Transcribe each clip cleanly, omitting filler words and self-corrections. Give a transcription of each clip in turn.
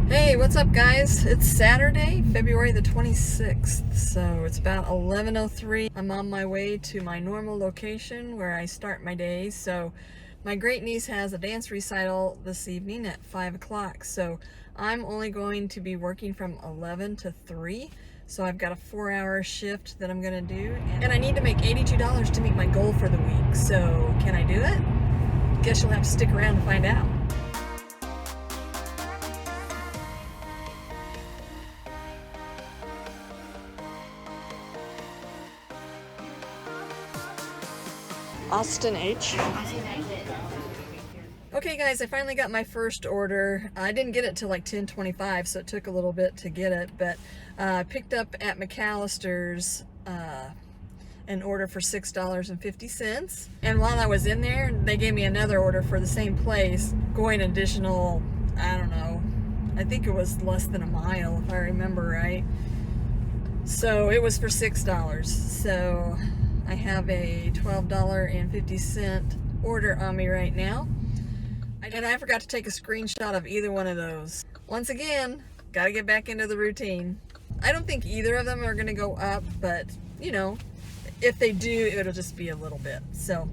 Hey, what's up guys? It's Saturday, February the 26th, so it's about 11:03. I'm on my way to my normal location where I start my day. So my great niece has a dance recital this evening at 5 o'clock, so I'm only going to be working from 11 to 3. So I've got a 4-hour shift that I'm gonna do, and I need to make $82 to meet my goal for the week. So can I do it? Guess you'll have to stick around to find out. Austin H. Okay guys, I finally got my first order. I didn't get it till like 10:25, so it took a little bit to get it, but I picked up at McAllister's an order for $6.50. And while I was in there, they gave me another order for the same place, going additional, I don't know, I think it was less than a mile if I remember right. So it was for $6. So I have a $12.50 order on me right now. And I forgot to take a screenshot of either one of those. Once again, gotta get back into the routine. I don't think either of them are gonna go up, but you know, if they do, it'll just be a little bit. So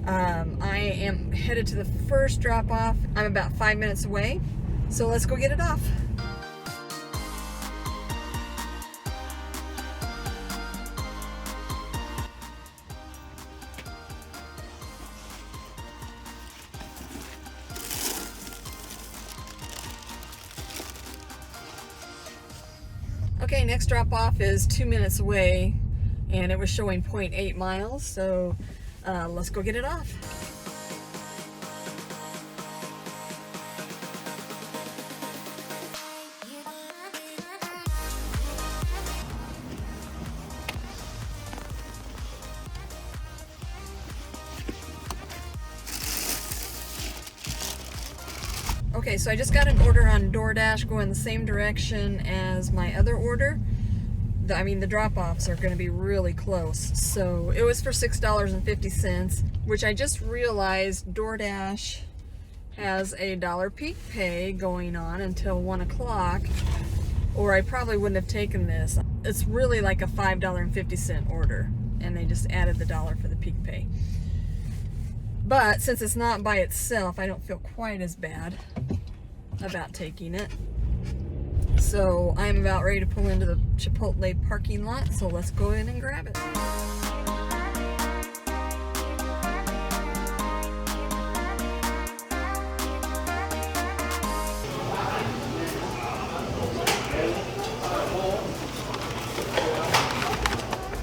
I am headed to the first drop off. I'm about 5 minutes away. So let's go get it off. Okay, next drop off is 2 minutes away, and it was showing 0.8 miles, so let's go get it off. Okay, so I just got an order on DoorDash going the same direction as my other order. The drop-offs are going to be really close. So it was for $6.50, which I just realized DoorDash has a $1 peak pay going on until 1 o'clock, or I probably wouldn't have taken this. It's really like a $5.50 order, and they just added the $1 for the peak pay. But since it's not by itself, I don't feel quite as bad about taking it. So I'm about ready to pull into the Chipotle parking lot, so let's go in and grab it.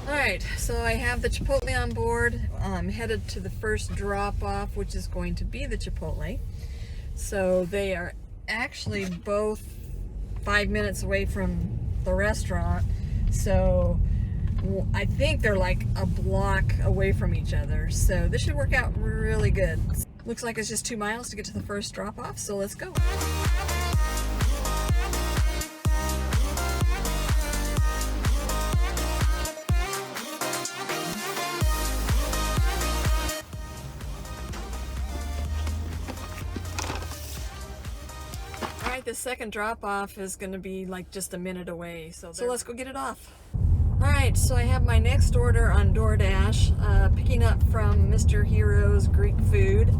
Alright, so I have the Chipotle on board. I'm headed to the first drop-off, which is going to be the Chipotle. So they are actually both 5 minutes away from the restaurant. So I think they're like a block away from each other. So this should work out really good. Looks like it's just 2 miles to get to the first drop-off, so let's go. The second drop-off is going to be like just a minute away, so let's go get it off. Alright, so I have my next order on DoorDash, picking up from Mr. Hero's Greek Food,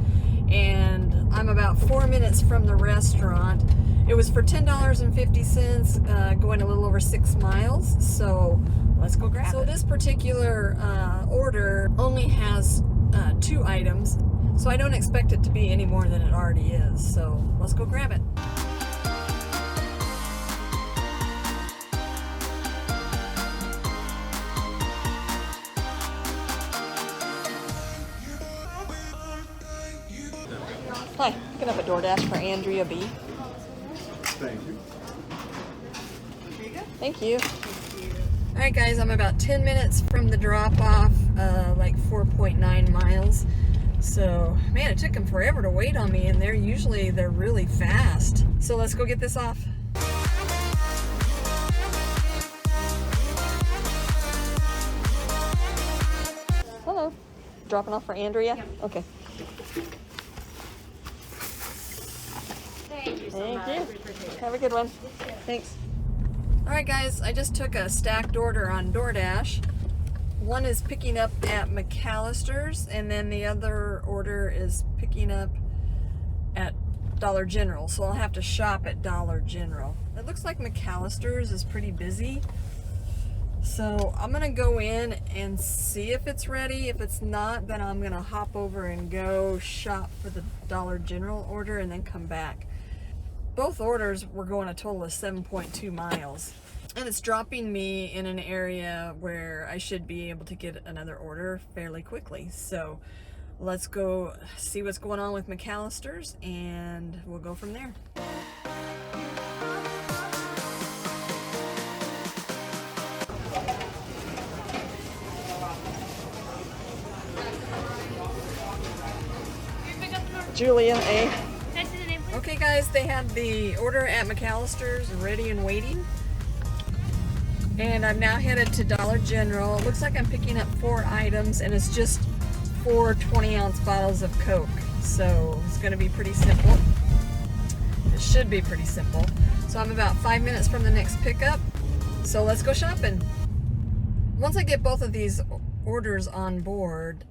and I'm about 4 minutes from the restaurant. It was for $10.50, going a little over 6 miles, so let's go grab it. So this particular order only has 2 items, so I don't expect it to be any more than it already is, so let's go grab it. Hi, picking up a DoorDash for Andrea B. Thank you. Thank you. Alright guys, I'm about 10 minutes from the drop-off, like 4.9 miles. So, man, it took them forever to wait on me, and they're really fast. So let's go get this off. Hello. Dropping off for Andrea? Yep. Okay. Thank you so Thank much. you. We appreciate it. Have a good one. Thanks. All right, guys, I just took a stacked order on DoorDash. One is picking up at McAllister's, and then the other order is picking up at Dollar General, so I'll have to shop at Dollar General. It looks like McAllister's is pretty busy, so I'm gonna go in and see if it's ready. If it's not, then I'm gonna hop over and go shop for the Dollar General order and then come back. Both orders were going a total of 7.2 miles. And it's dropping me in an area where I should be able to get another order fairly quickly. So let's go see what's going on with McAllister's and we'll go from there. Julia A. Okay guys, they had the order at McAllister's ready and waiting. And I'm now headed to Dollar General. It looks like I'm picking up 4 items and it's just 4 20-ounce bottles of Coke. So it's gonna be pretty simple. It should be pretty simple. So I'm about 5 minutes from the next pickup. So let's go shopping. Once I get both of these orders on board,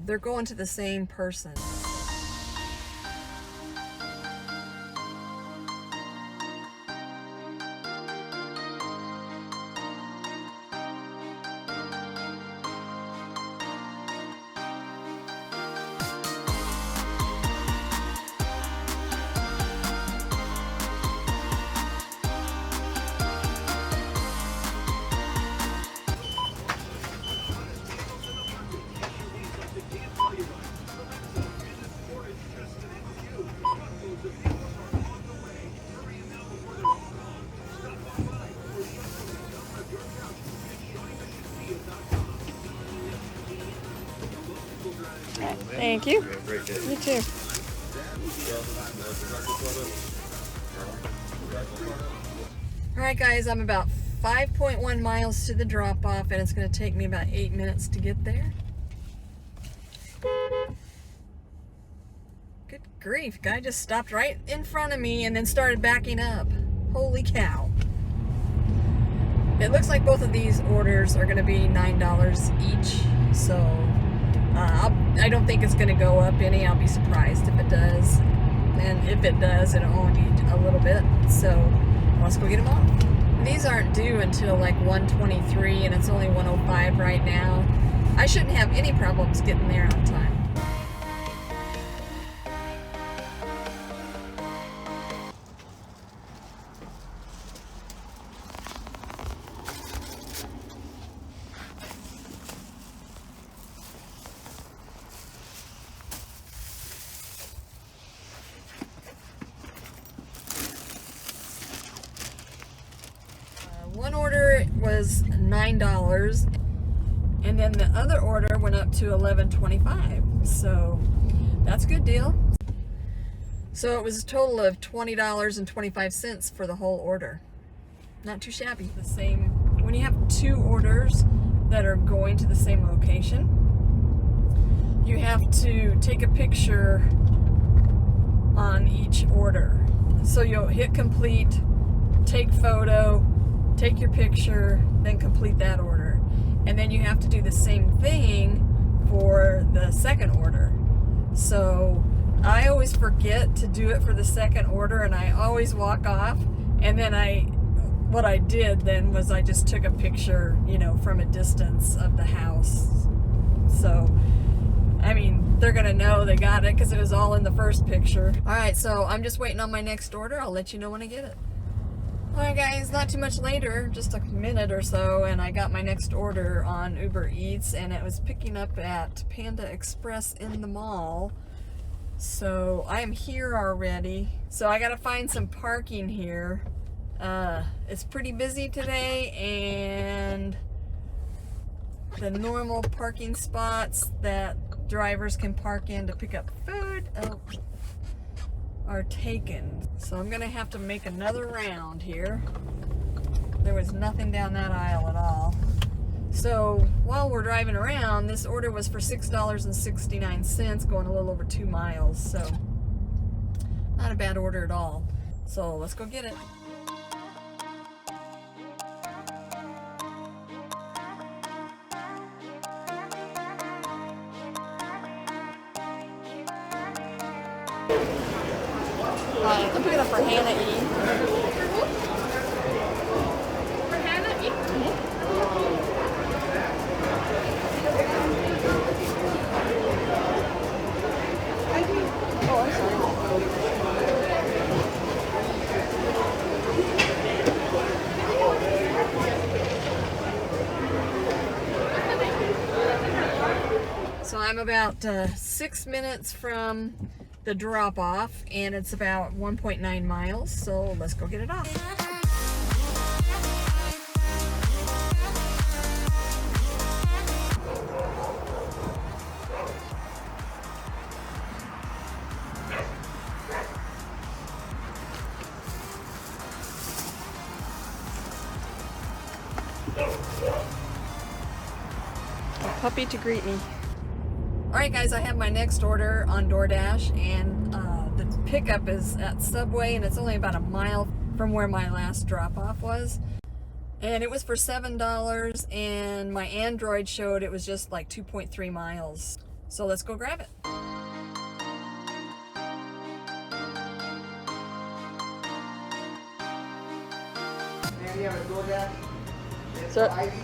they're going to the same person. Thank you. You too. Alright guys, I'm about 5.1 miles to the drop-off and it's going to take me about 8 minutes to get there. Good grief, guy just stopped right in front of me and then started backing up. Holy cow. It looks like both of these orders are going to be $9 each, so I don't think it's going to go up any. I'll be surprised if it does. And if it does, it'll only be a little bit. So let's go get them off. These aren't due until like 1:23 and it's only 1:05 right now. I shouldn't have any problems getting there on time. One order was $9 and then the other order went up to $11.25, so that's a good deal. So it was a total of $20.25 for the whole order. Not too shabby. The same, when you have 2 orders that are going to the same location, you have to take a picture on each order. So you'll hit complete, take photo, take your picture, then complete that order. And then you have to do the same thing for the second order. So I always forget to do it for the second order and I always walk off. And then what I did then was I just took a picture, you know, from a distance of the house. So, I mean, they're gonna know they got it because it was all in the first picture. All right, so I'm just waiting on my next order. I'll let you know when I get it. Alright guys, not too much later, just a minute or so, and I got my next order on UberEats, and it was picking up at Panda Express in the mall. So I am here already. So I gotta find some parking here. It's pretty busy today, and the normal parking spots that drivers can park in to pick up food are taken. So I'm gonna have to make another round here. There was nothing down that aisle at all. So while we're driving around, this order was for $6.69, going a little over 2 miles. So not a bad order at all. So let's go get it. I'm picking up for Hannah E. For Hannah E? Oh, I'm sorry. So I'm about 6 minutes from the drop off, and it's about 1.9 miles. So let's go get it off. A puppy to greet me. Alright guys, I have my next order on DoorDash, and the pickup is at Subway, and it's only about a mile from where my last drop-off was. And it was for $7, and my Android showed it was just like 2.3 miles. So let's go grab it. And you have a DoorDash? It's So- Ivy?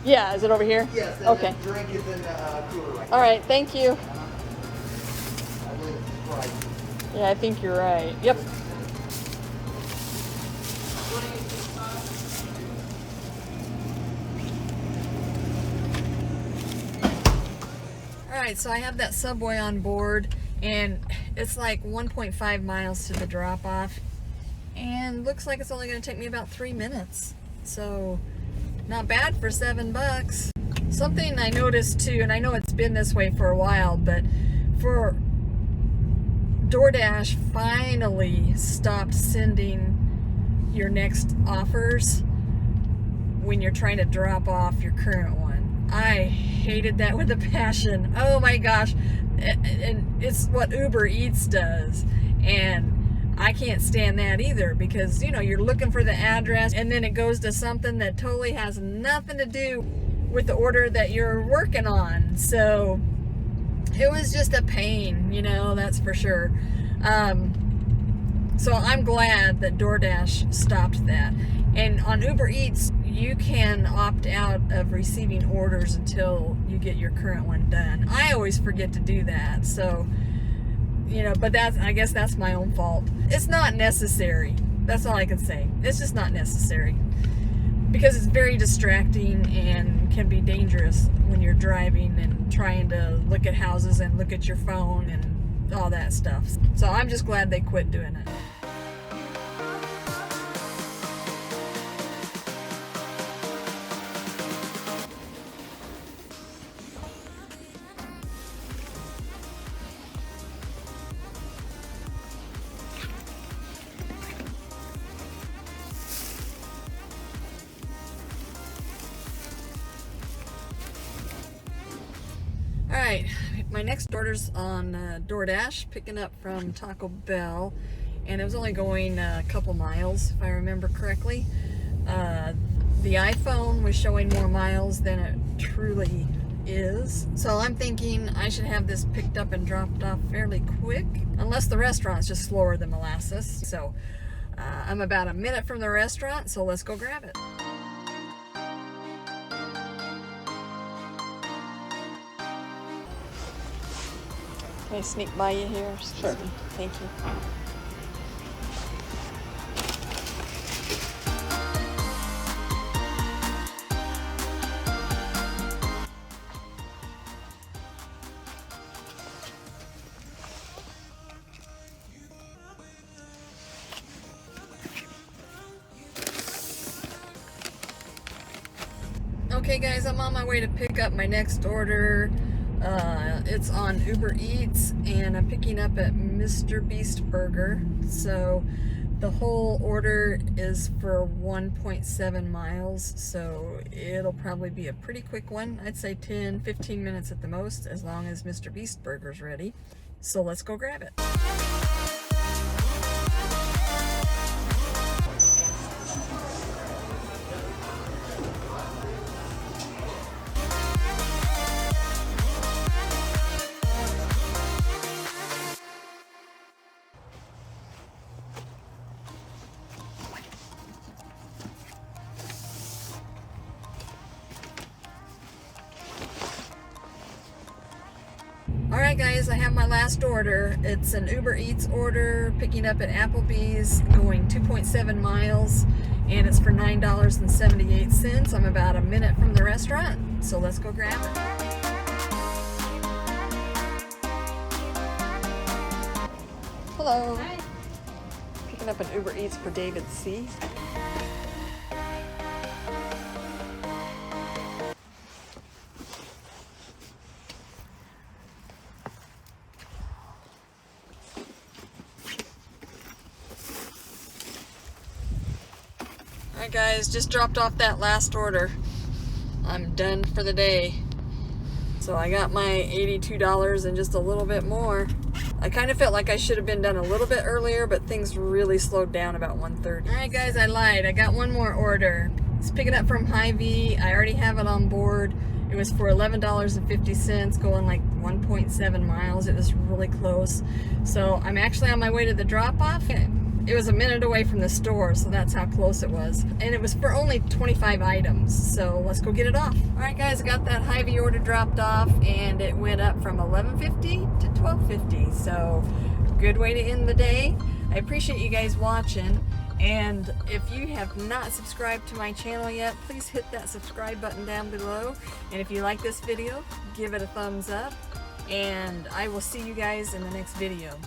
Yeah, is it over here? Yes, and Okay. the drink is in the cooler right Alright, thank you. now. I believe it's Sprite. Yeah, I think you're right. Yep. Alright, so I have that Subway on board, and it's like 1.5 miles to the drop off, and looks like it's only going to take me about 3 minutes. So not bad for $7. Something I noticed too, and I know it's been this way for a while, but for DoorDash finally stopped sending your next offers when you're trying to drop off your current one. I hated that with a passion. Oh my gosh. And it's what UberEats does. And I can't stand that either, because you know, you're looking for the address and then it goes to something that totally has nothing to do with the order that you're working on. So it was just a pain, you know, that's for sure. So I'm glad that DoorDash stopped that. And on UberEats, you can opt out of receiving orders until you get your current one done. I always forget to do that. So, you know, but I guess that's my own fault. It's not necessary. That's all I can say. It's just not necessary, because it's very distracting and can be dangerous when you're driving and trying to look at houses and look at your phone and all that stuff. So I'm just glad they quit doing it. Alright, my next order's on DoorDash, picking up from Taco Bell, and it was only going a couple miles, if I remember correctly. The iPhone was showing more miles than it truly is, so I'm thinking I should have this picked up and dropped off fairly quick, unless the restaurant's just slower than molasses. So I'm about a minute from the restaurant, so let's go grab it. Can I sneak by you here? Excuse me. Thank you. Okay guys, I'm on my way to pick up my next order. It's on UberEats, and I'm picking up at Mr. Beast Burger. So the whole order is for 1.7 miles, so it'll probably be a pretty quick one. I'd say 10-15 minutes at the most, as long as Mr. Beast Burger's ready. So let's go grab it. guys, I have my last order. It's an UberEats order, picking up at Applebee's, going 2.7 miles, and it's for $9.78. I'm about a minute from the restaurant, so let's go grab it. Hello. Hi. Picking up an UberEats for David C. Alright guys, just dropped off that last order. I'm done for the day. So I got my $82 and just a little bit more. I kind of felt like I should have been done a little bit earlier, but things really slowed down about 1:30. Alright guys, I lied. I got one more order. It's picking up from Hy-Vee. I already have it on board. It was for $11.50, going like 1.7 miles. It was really close. So I'm actually on my way to the drop-off. It was a minute away from the store, so that's how close it was. And it was for only 25 items, so let's go get it off. All right, guys, I got that Hy-Vee order dropped off, and it went up from $11.50 to $12.50, so good way to end the day. I appreciate you guys watching, and if you have not subscribed to my channel yet, please hit that subscribe button down below. And if you like this video, give it a thumbs up, and I will see you guys in the next video.